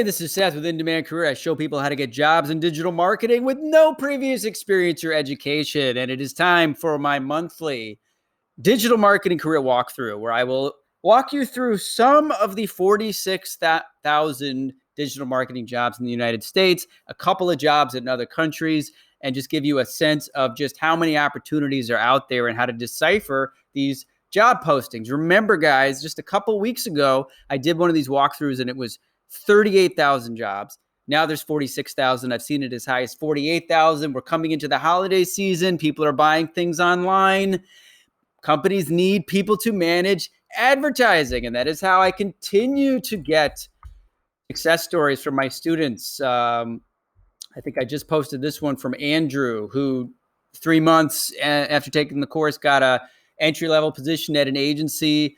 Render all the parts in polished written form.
Hey, this is Seth with In Demand Career. I show people how to get jobs in digital marketing with no previous experience or education. And it is time for my monthly digital marketing career walkthrough, where I will walk you through some of the 46,000 digital marketing jobs in the United States, a couple of jobs in other countries, and just give you a sense of just how many opportunities are out there and how to decipher these job postings. Remember, guys, just a couple weeks ago, I did one of these walkthroughs and it was 38,000 jobs. Now there's 46,000. I've seen it as high as 48,000. We're coming into the holiday season. People are buying things online. Companies need people to manage advertising, and that is how I continue to get success stories from my students. I think I just posted this one from Andrew, who 3 months after taking the course got a entry-level position at an agency.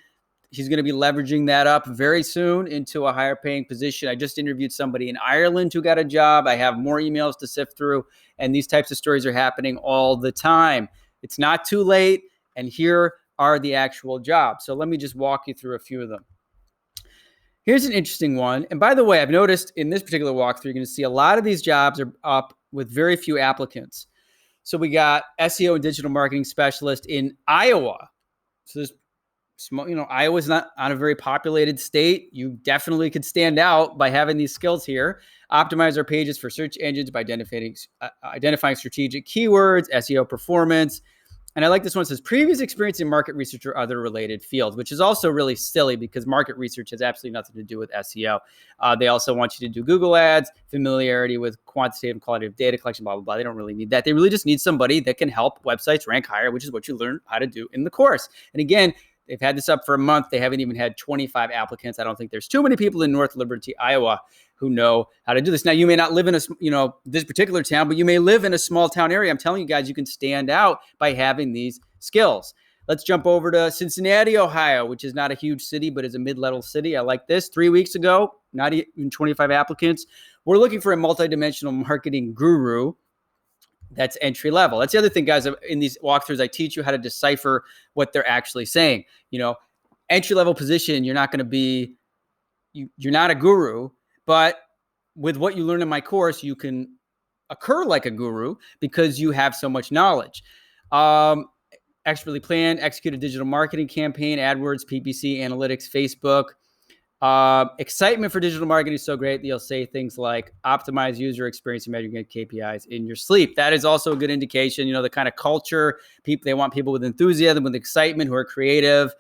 He's going to be leveraging that up very soon into a higher paying position. I just interviewed somebody in Ireland who got a job. I have more emails to sift through, and these types of stories are happening all the time. It's not too late, and here are the actual jobs. So let me just walk you through a few of them. Here's an interesting one. And by the way, I've noticed in this particular walkthrough, you're going to see a lot of these jobs are up with very few applicants. So we got SEO and digital marketing specialist in Iowa. So this Iowa's not on a very populated state. You definitely could stand out by having these skills here. Optimize our pages for search engines by identifying strategic keywords, SEO performance. And I like this one. It says previous experience in market research or other related fields, which is also really silly because market research has absolutely nothing to do with SEO. They also want you to do Google ads, familiarity with quantitative and qualitative data collection, blah, blah, blah. They don't really need that. They really just need somebody that can help websites rank higher, which is what you learn how to do in the course. And again, they've had this up for a month. They haven't even had 25 applicants. I don't think there's too many people in North Liberty, Iowa, who know how to do this. Now, you may not live in this particular town, but you may live in a small town area. I'm telling you guys, you can stand out by having these skills. Let's jump over to Cincinnati, Ohio, which is not a huge city, but is a mid-level city. I like this. 3 weeks ago, not even 25 applicants. We're looking for a multidimensional marketing guru. That's entry level. That's the other thing, guys. In these walkthroughs, I teach you how to decipher what they're actually saying. Entry level position, you're not going to be, you're not a guru, but with what you learn in my course, you can occur like a guru because you have so much knowledge. Expertly plan, execute a digital marketing campaign, AdWords, PPC, analytics, Facebook. Excitement for digital marketing is so great that you'll say things like optimize user experience and measuring KPIs in your sleep. That is also a good indication, the kind of culture. They want people with enthusiasm, with excitement, who are creative.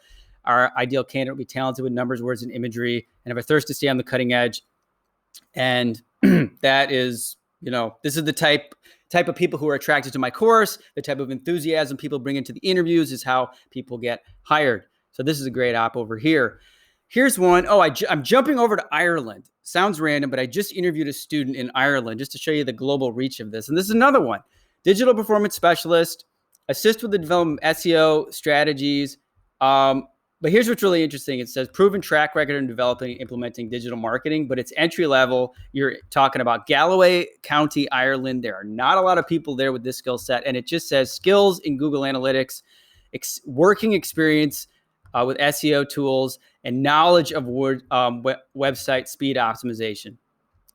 Our ideal candidate will be talented with numbers, words, and imagery, and have a thirst to stay on the cutting edge. And that is, this is the type of people who are attracted to my course. The type of enthusiasm people bring into the interviews is how people get hired. So this is a great op over here. Here's one. I'm jumping over to Ireland. Sounds random, but I just interviewed a student in Ireland just to show you the global reach of this. And this is another one. Digital performance specialist, assist with the development of SEO strategies. But here's what's really interesting. It says proven track record in developing and implementing digital marketing, but it's entry level. You're talking about Galway County, Ireland. There are not a lot of people there with this skill set. And it just says skills in Google Analytics, working experience with SEO tools, and knowledge of website speed optimization.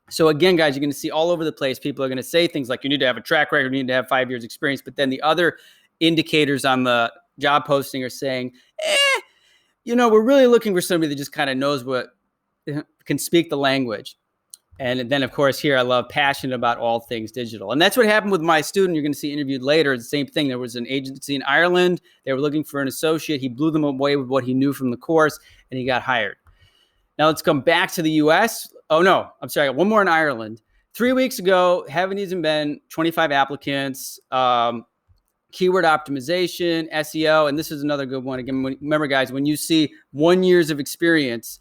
So again, guys, you're going to see all over the place, people are going to say things like you need to have a track record, you need to have 5 years experience. But then the other indicators on the job posting are saying, we're really looking for somebody that just kind of knows can speak the language. And then, of course, here I love passionate about all things digital. And that's what happened with my student. You're going to see interviewed later. It's the same thing. There was an agency in Ireland. They were looking for an associate. He blew them away with what he knew from the course, and he got hired. Now let's come back to the U.S. Oh, no, I'm sorry. One more in Ireland. 3 weeks ago, haven't even been 25 applicants. Keyword optimization, SEO, and this is another good one. Again, remember, guys, when you see 1 year of experience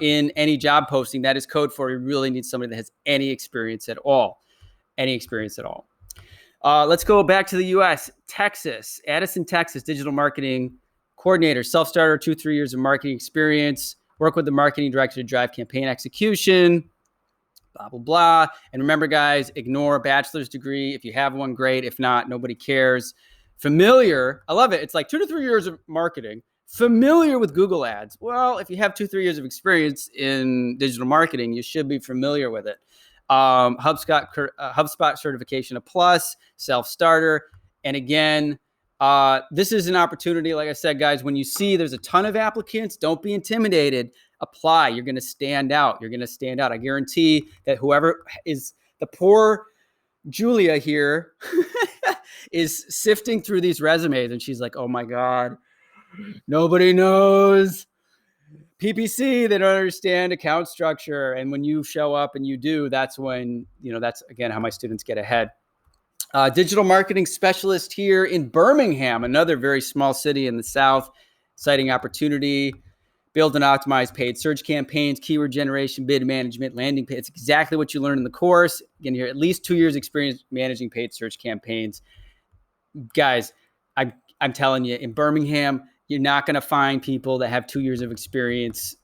in any job posting, that is code for you really need somebody that has any experience at all. Let's go back to the U.S. Texas, Addison, Texas, digital marketing coordinator, self-starter, 2-3 years of marketing experience, work with the marketing director to drive campaign execution, blah, blah, blah. And remember, guys, ignore a bachelor's degree. If you have one, great. If not, nobody cares. Familiar, I love it. It's like 2 to 3 years of marketing. Familiar with Google Ads? Well, if you have 2-3 years of experience in digital marketing, you should be familiar with it. HubSpot certification, a plus, self-starter. And again, this is an opportunity. Like I said, guys, when you see there's a ton of applicants, don't be intimidated. Apply. You're going to stand out. You're going to stand out. I guarantee that whoever is the poor Julia here is sifting through these resumes and she's like, oh my God, nobody knows PPC. They don't understand account structure. And when you show up and you do, that's when, that's again how my students get ahead. Digital marketing specialist here in Birmingham, another very small city in the South. Exciting opportunity. Build and optimize paid search campaigns, keyword generation, bid management, landing page. It's exactly what you learn in the course. Again, you're at least 2 years experience managing paid search campaigns. Guys, I'm telling you, in Birmingham, you're not going to find people that have 2 years of experience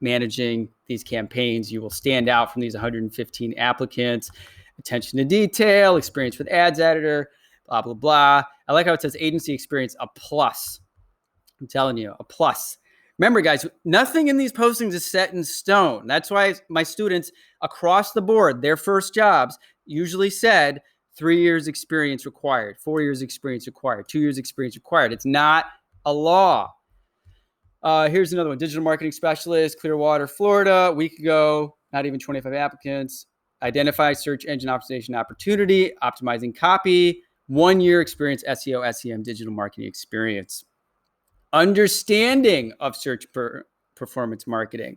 managing these campaigns. You will stand out from these 115 applicants. Attention to detail, experience with ads editor, blah, blah, blah. I like how it says agency experience, a plus. I'm telling you, a plus. Remember, guys, nothing in these postings is set in stone. That's why my students across the board, their first jobs usually said 3 years experience required, 4 years experience required, 2 years experience required. It's not a law. Here's another one. Digital marketing specialist, Clearwater, Florida. A week ago, not even 25 applicants. Identify search engine optimization opportunity, optimizing copy, 1 year experience, SEO, SEM, digital marketing experience. Understanding of search performance marketing,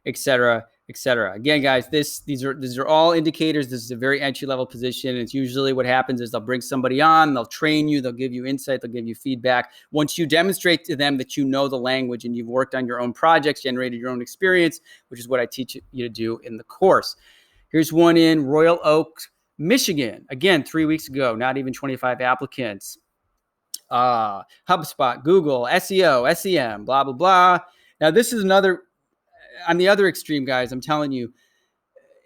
et cetera, et cetera. Again, guys, these are all indicators. This is a very entry-level position. It's usually what happens is they'll bring somebody on, they'll train you, they'll give you insight, they'll give you feedback. Once you demonstrate to them that you know the language and you've worked on your own projects, generated your own experience, which is what I teach you to do in the course. Here's one in Royal Oak, Michigan. Again, 3 weeks ago, not even 25 applicants. HubSpot, Google, SEO, SEM, blah, blah, blah. Now, this is another, on the other extreme, guys, I'm telling you,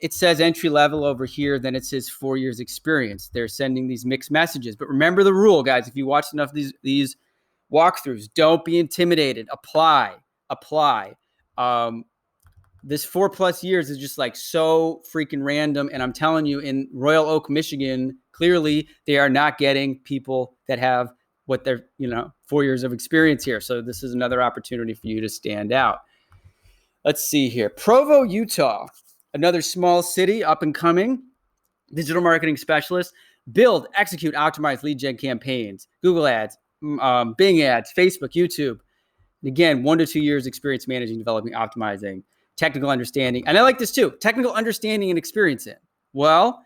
it says entry level over here, then it says 4 years experience. They're sending these mixed messages. But remember the rule, guys, if you watch enough of these walkthroughs, don't be intimidated. Apply. This 4+ years is just like so freaking random. And I'm telling you, in Royal Oak, Michigan, clearly they are not getting people that have what they're, 4 years of experience here. So this is another opportunity for you to stand out. Let's see here. Provo, Utah, another small city, up and coming. Digital marketing specialist. Build, execute, optimize lead gen campaigns, Google ads, Bing ads, Facebook, YouTube. And again, 1 to 2 years experience managing, developing, optimizing, technical understanding. And I like this too. Technical understanding and experience in. Well,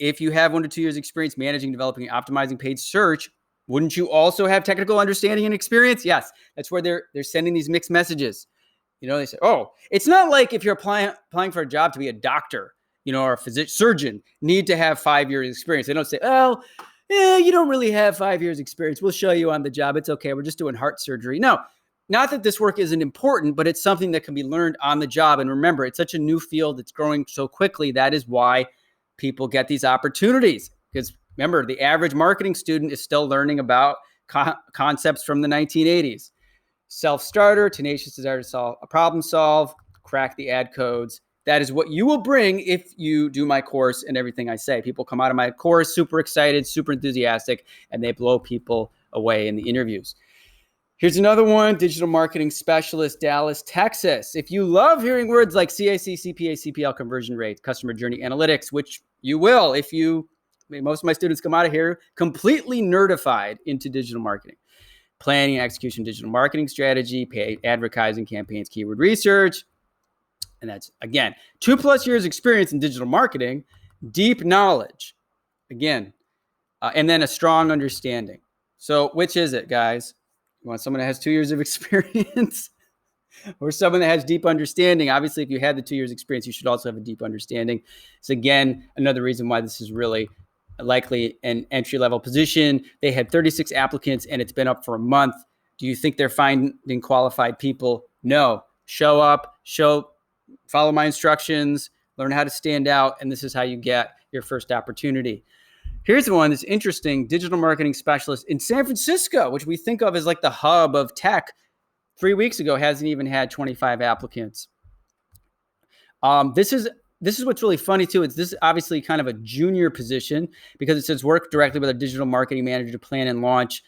if you have 1 to 2 years experience managing, developing, optimizing paid search, wouldn't you also have technical understanding and experience? Yes. That's where they're sending these mixed messages. They say, oh, it's not like if you're applying for a job to be a doctor, or a surgeon, need to have 5 years experience. They don't say, oh, yeah, you don't really have 5 years experience. We'll show you on the job. It's okay. We're just doing heart surgery. No, not that this work isn't important, but it's something that can be learned on the job. And remember, it's such a new field. It's growing so quickly. That is why people get these opportunities. Because remember, the average marketing student is still learning about concepts from the 1980s. Self-starter, tenacious desire to problem solve, crack the ad codes. That is what you will bring if you do my course and everything I say. People come out of my course super excited, super enthusiastic, and they blow people away in the interviews. Here's another one, digital marketing specialist, Dallas, Texas. If you love hearing words like CAC, CPA, CPL, conversion rates, customer journey analytics, which you will most of my students come out of here completely nerdified into digital marketing. Planning, execution, digital marketing strategy, paid advertising campaigns, keyword research. And that's, again, 2+ years experience in digital marketing, deep knowledge, again, and then a strong understanding. So which is it, guys? You want someone that has 2 years of experience or someone that has deep understanding? Obviously, if you had the 2 years experience, you should also have a deep understanding. It's, again, another reason why this is really likely an entry-level position. They had 36 applicants and it's been up for a month. Do you think they're finding qualified people? No. Show up, follow my instructions, learn how to stand out, and this is how you get your first opportunity. Here's one that's interesting. Digital marketing specialist in San Francisco, which we think of as like the hub of tech. 3 weeks ago, hasn't even had 25 applicants. This is what's really funny too. This is obviously kind of a junior position because it says work directly with a digital marketing manager to plan and launch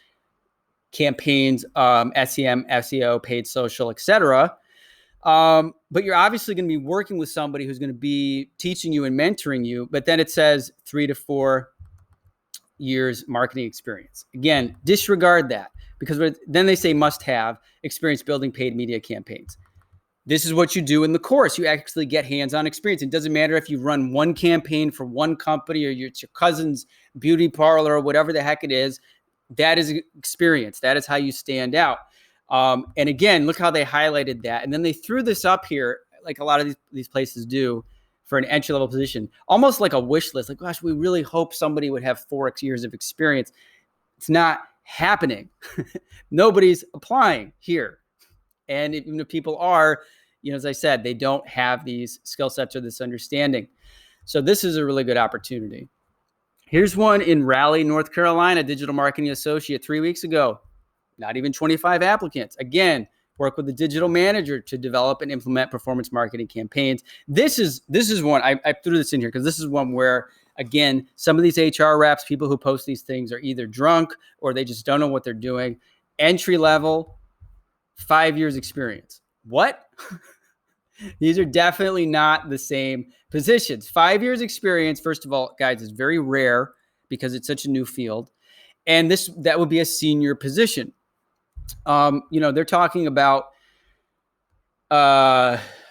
campaigns, SEM, SEO, paid social, etc. But you're obviously going to be working with somebody who's going to be teaching you and mentoring you. But then it says 3 to 4 years marketing experience. Again, disregard that because then they say must have experience building paid media campaigns. This is what you do in the course. You actually get hands-on experience. It doesn't matter if you run one campaign for one company or it's your cousin's beauty parlor or whatever the heck it is. That is experience. That is how you stand out. And again, look how they highlighted that. And then they threw this up here, like a lot of these places do, for an entry-level position, almost like a wish list. Like, gosh, we really hope somebody would have 4 years of experience. It's not happening. Nobody's applying here. And even if people are, as I said, they don't have these skill sets or this understanding. So this is a really good opportunity. Here's one in Raleigh, North Carolina, digital marketing associate 3 weeks ago. Not even 25 applicants. Again, work with the digital manager to develop and implement performance marketing campaigns. This is one, I threw this in here because this is one where, again, some of these HR reps, people who post these things are either drunk or they just don't know what they're doing. Entry level, 5 years experience. What? These are definitely not the same positions. 5 years experience, first of all, guys, is very rare because it's such a new field. And that would be a senior position. They're talking about,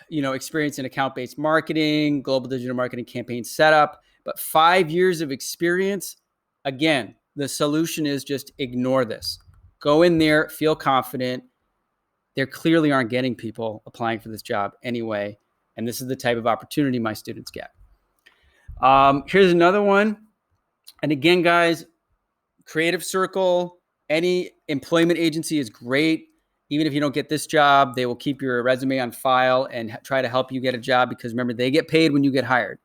experience in account-based marketing, global digital marketing campaign setup, but 5 years of experience, again, the solution is just ignore this. Go in there, feel confident. They clearly aren't getting people applying for this job anyway. And this is the type of opportunity my students get. Here's another one. And again, guys, Creative Circle, any employment agency is great. Even if you don't get this job, they will keep your resume on file and try to help you get a job because remember, they get paid when you get hired.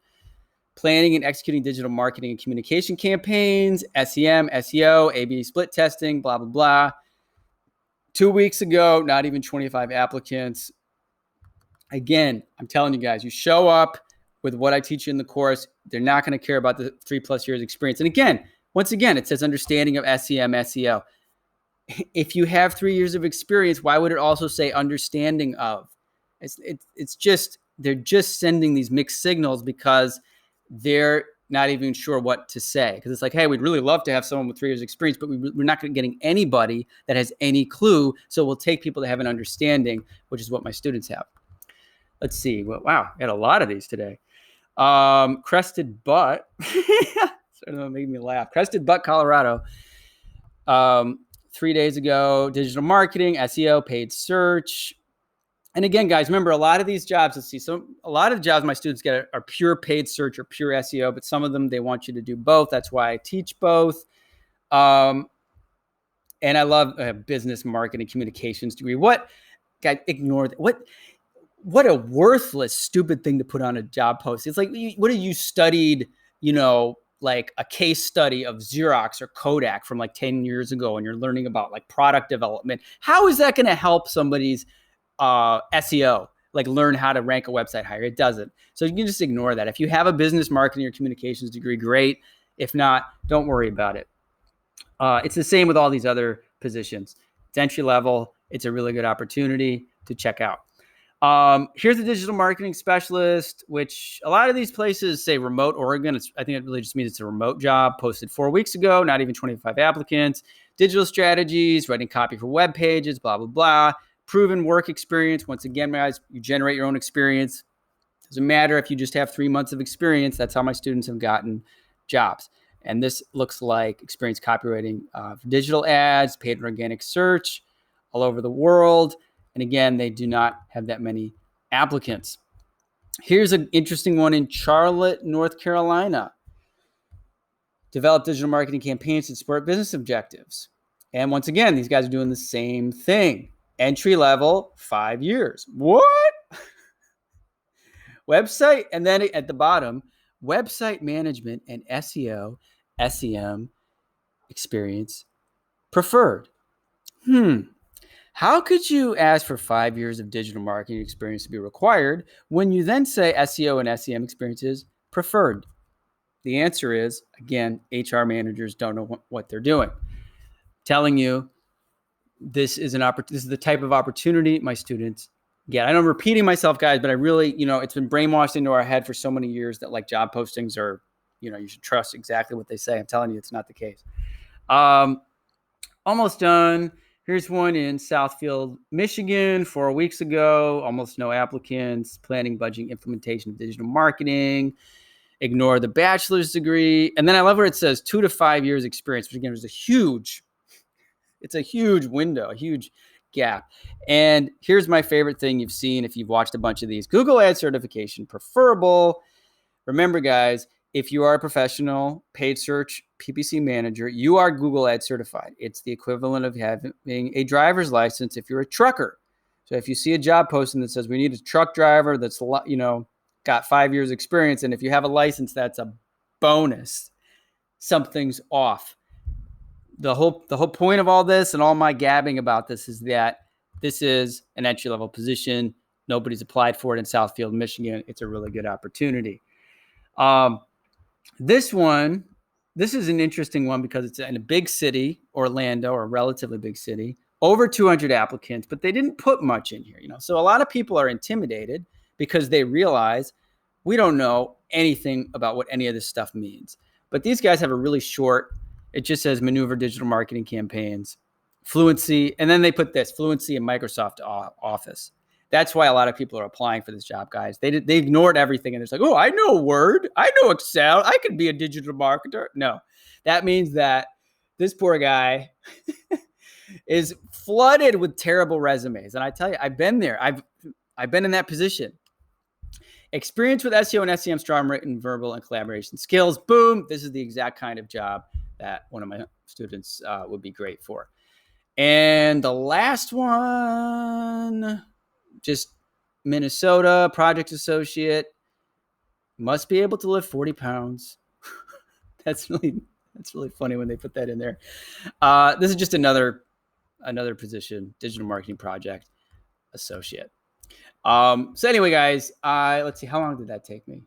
Planning and executing digital marketing and communication campaigns, SEM, SEO, A/B split testing, blah, blah, blah. 2 weeks ago, not even 25 applicants. Again, I'm telling you guys, you show up with what I teach you in the course. They're not going to care about the 3+ years experience. And again, once again, it says understanding of SEM, SEO. If you have 3 years of experience, why would it also say understanding of? It's just, they're just sending these mixed signals because they're not even sure what to say. Because it's like, hey, we'd really love to have someone with 3 years experience, but we're not getting anybody that has any clue. So we'll take people that have an understanding, which is what my students have. Let's see. Well, wow, I had a lot of these today. Crested Butt. Sort of made me laugh. Crested Butt, Colorado. 3 days ago, digital marketing, SEO, paid search. And again, guys, remember a lot of these jobs, a lot of the jobs my students get are pure paid search or pure SEO, but some of them, they want you to do both. That's why I teach both. And I love a business marketing communications degree. Guys, ignore that. What a worthless, stupid thing to put on a job post. It's like, what have you studied, like a case study of Xerox or Kodak from like 10 years ago, and you're learning about like product development. How is that going to help somebody's SEO, like learn how to rank a website higher? It doesn't. So you can just ignore that. If you have a business marketing or communications degree, great. If not, don't worry about it. It's the same with all these other positions. It's entry level. It's a really good opportunity to check out. Here's a digital marketing specialist, which a lot of these places say remote Oregon. I think it really just means it's a remote job, posted 4 weeks ago, not even 25 applicants. Digital strategies, writing copy for web pages, blah, blah, blah. Proven work experience. Once again, guys, you generate your own experience. Doesn't matter if you just have 3 months of experience. That's how my students have gotten jobs. And this looks like experience copywriting for digital ads, paid and organic search all over the world. And again, they do not have that many applicants. Here's an interesting one in Charlotte, North Carolina. Develop digital marketing campaigns to support business objectives. And once again, these guys are doing the same thing. Entry level, 5 years. What? Website, and then at the bottom, website management and SEO SEM experience preferred. How could you ask for 5 years of digital marketing experience to be required when you then say SEO and SEM experience is preferred? The answer is, again, HR managers don't know what they're doing. Telling you this is the type of opportunity my students get. I know I'm repeating myself, guys, but I really, it's been brainwashed into our head for so many years that like job postings are, you should trust exactly what they say. I'm telling you, it's not the case. Almost done. Here's one in Southfield, Michigan, 4 weeks ago. Almost no applicants. Planning, budgeting, implementation of digital marketing. Ignore the bachelor's degree. And then I love where it says 2 to 5 years experience, which again is it's a huge window, a huge gap. And here's my favorite thing you've seen if you've watched a bunch of these. Google Ad certification, preferable. Remember, guys, if you are a professional paid search PPC manager, you are Google Ad certified. It's the equivalent of having a driver's license if you're a trucker. So if you see a job posting that says we need a truck driver that's, got 5 years experience, and if you have a license, that's a bonus. Something's off. The whole point of all this and all my gabbing about this is that this is an entry-level position. Nobody's applied for it in Southfield, Michigan. It's a really good opportunity. This is an interesting one because it's in a big city, Orlando, or a relatively big city, over 200 applicants, but they didn't put much in here, So a lot of people are intimidated because they realize we don't know anything about what any of this stuff means. But these guys have a really short, it just says maneuver digital marketing campaigns, fluency, and then they put this, fluency in Microsoft Office. That's why a lot of people are applying for this job, guys. They ignored everything, and it's like, oh, I know Word, I know Excel, I could be a digital marketer. No, that means that this poor guy is flooded with terrible resumes. And I tell you, I've been there. I've been in that position. Experience with SEO and SEM, strong written, verbal, and collaboration skills. Boom. This is the exact kind of job that one of my students would be great for. And the last one, just Minnesota, project associate, must be able to lift 40 pounds. That's really funny when they put that in there. This is just another position, digital marketing project associate. So anyway, guys, let's see, how long did that take me?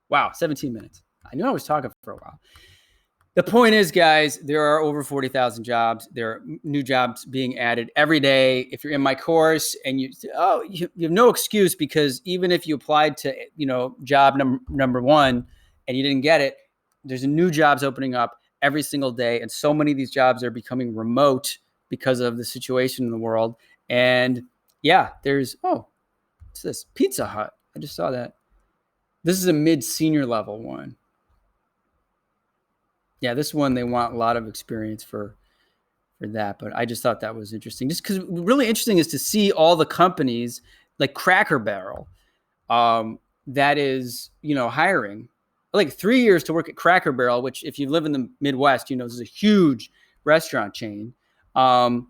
Wow, 17 minutes. I knew I was talking for a while. The point is, guys, there are over 40,000 jobs. There are new jobs being added every day. If you're in my course and you have no excuse, because even if you applied to, job number one and you didn't get it, there's new jobs opening up every single day. And so many of these jobs are becoming remote because of the situation in the world. And yeah, what's this? Pizza Hut. I just saw that. This is a mid-senior level one. Yeah, this one, they want a lot of experience for that, but I just thought that was interesting. Just because really interesting is to see all the companies like Cracker Barrel that is, hiring. Like 3 years to work at Cracker Barrel, which if you live in the Midwest, this is a huge restaurant chain. I've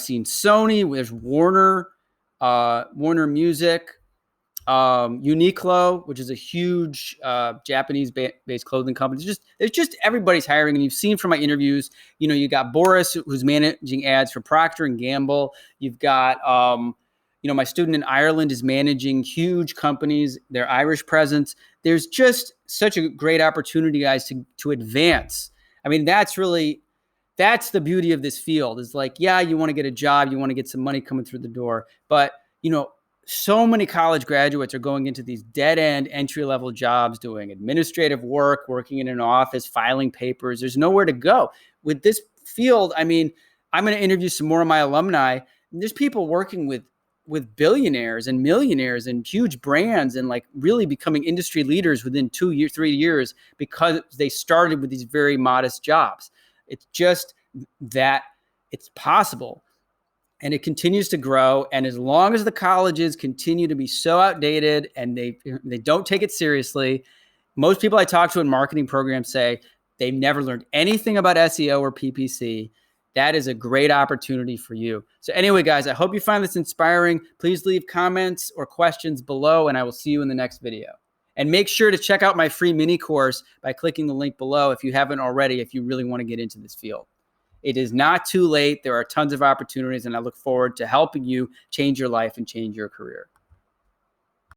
seen Sony, there's Warner Music, Uniqlo, which is a huge Japanese-based clothing company. There's just everybody's hiring, and you've seen from my interviews. You got Boris, who's managing ads for Procter and Gamble. You've got, my student in Ireland is managing huge companies, their Irish presence. There's just such a great opportunity, guys, to advance. I mean, that's the beauty of this field. Is like, yeah, you want to get a job, you want to get some money coming through the door, but so many college graduates are going into these dead-end entry-level jobs doing administrative work, working in an office, filing papers. There's nowhere to go. With this field, I mean, I'm going to interview some more of my alumni. There's people working with billionaires and millionaires and huge brands and like really becoming industry leaders within 2 years, 3 years because they started with these very modest jobs. It's just that it's possible. And it continues to grow. And as long as the colleges continue to be so outdated and they don't take it seriously, most people I talk to in marketing programs say they've never learned anything about SEO or PPC. That is a great opportunity for you. So anyway, guys, I hope you find this inspiring. Please leave comments or questions below, and I will see you in the next video. And make sure to check out my free mini course by clicking the link below if you haven't already, if you really want to get into this field. It is not too late. There are tons of opportunities, and I look forward to helping you change your life and change your career.